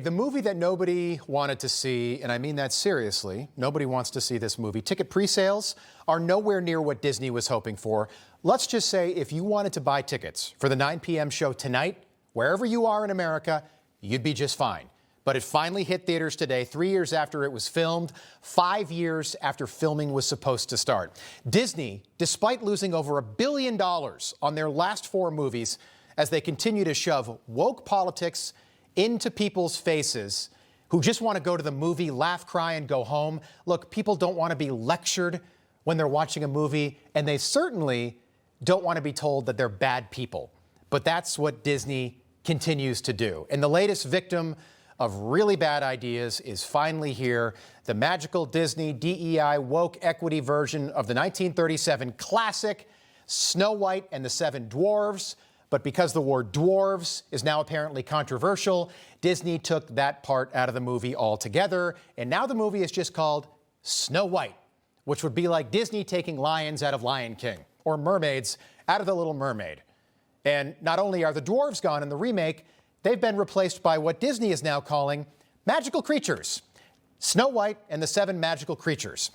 the movie that nobody wanted to see, and I mean that seriously, nobody wants to see this movie. Ticket pre-sales are nowhere near what Disney was hoping for. Let's just say if you wanted to buy tickets for the 9 p.m. show tonight, wherever you are in America, you'd be just fine. But it finally hit theaters today, 3 years after it was filmed, 5 years after filming was supposed to start. Disney, despite losing over $1 billion on their last 4 movies, as they continue to shove woke politics into people's faces who just want to go to the movie, laugh, cry, and go home. Look, people don't want to be lectured when they're watching a movie, and they certainly don't want to be told that they're bad people. But that's what Disney continues to do. And the latest victim of really bad ideas is finally here. The magical Disney DEI woke equity version of the 1937 classic Snow White and the Seven Dwarfs. But because the word dwarves is now apparently controversial, Disney took that part out of the movie altogether. And now the movie is just called Snow White, which would be like Disney taking lions out of Lion King or mermaids out of The Little Mermaid. And not only are the dwarves gone in the remake, they've been replaced by what Disney is now calling magical creatures. Snow White and the Seven Magical Creatures.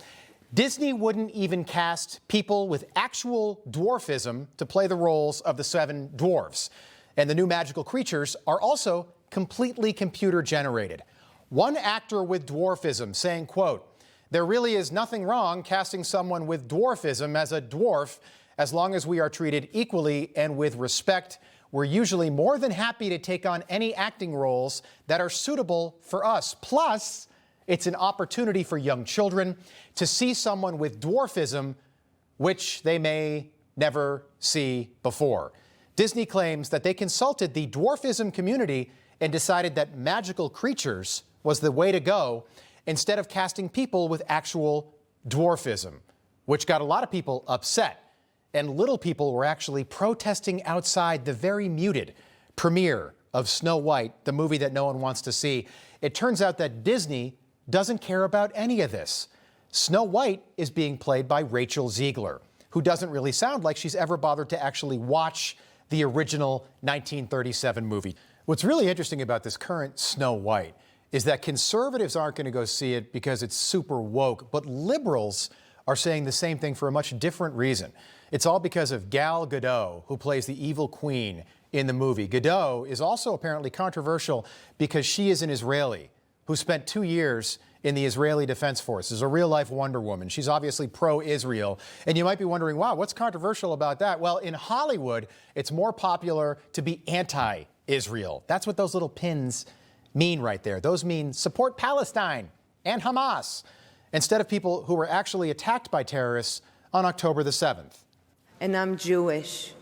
Disney wouldn't even cast people with actual dwarfism to play the roles of the 7 dwarfs. And the new magical creatures are also completely computer generated. One actor with dwarfism saying, quote, "There really is nothing wrong casting someone with dwarfism as a dwarf as long as we are treated equally and with respect. We're usually more than happy to take on any acting roles that are suitable for us. Plus, it's an opportunity for young children to see someone with dwarfism, which they may never see before." Disney claims that they consulted the dwarfism community and decided that magical creatures was the way to go instead of casting people with actual dwarfism, which got a lot of people upset. And little people were actually protesting outside the very muted premiere of Snow White, the movie that no one wants to see. It turns out that Disney doesn't care about any of this. Snow White is being played by Rachel Zegler, who doesn't really sound like she's ever bothered to actually watch the original 1937 movie. What's really interesting about this current Snow White is that conservatives aren't going to go see it because it's super woke, but liberals are saying the same thing for a much different reason. It's all because of Gal Gadot, who plays the evil queen in the movie. Gadot is also apparently controversial because she is an Israeli who spent 2 years in the Israeli Defense Forces, a real-life Wonder Woman. She's obviously pro-Israel. And you might be wondering, wow, what's controversial about that? Well, in Hollywood, it's more popular to be anti-Israel. That's what those little pins mean right there. Those mean support Palestine and Hamas, instead of people who were actually attacked by terrorists on October the 7th. And I'm Jewish,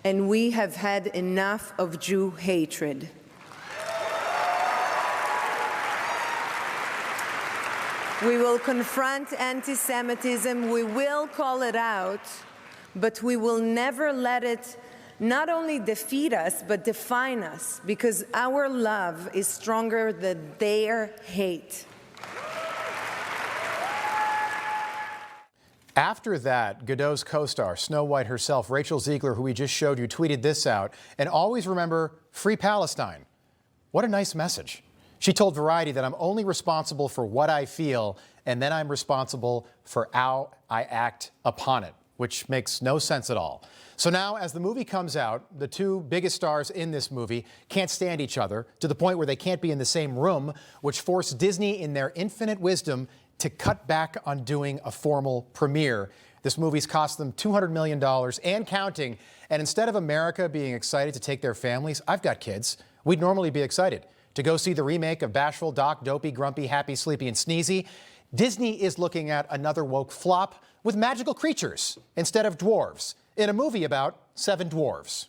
and we have had enough of Jew hatred. We will confront anti-Semitism, we will call it out, but we will never let it not only defeat us, but define us, because our love is stronger than their hate. After that, Gadot's co-star, Snow White herself, Rachel Zegler, who we just showed you, tweeted this out, "And always remember, free Palestine." What a nice message. She told Variety that I'm only responsible for what I feel, and then I'm responsible for how I act upon it, which makes no sense at all. So now, as the movie comes out, the 2 biggest stars in this movie can't stand each other to the point where they can't be in the same room, which forced Disney, in their infinite wisdom, to cut back on doing a formal premiere. This movie's cost them $200 million and counting. And instead of America being excited to take their families, I've got kids, we'd normally be excited to go see the remake of Bashful, Doc, Dopey, Grumpy, Happy, Sleepy, and Sneezy. Disney is looking at another woke flop with magical creatures instead of dwarves in a movie about 7 dwarves.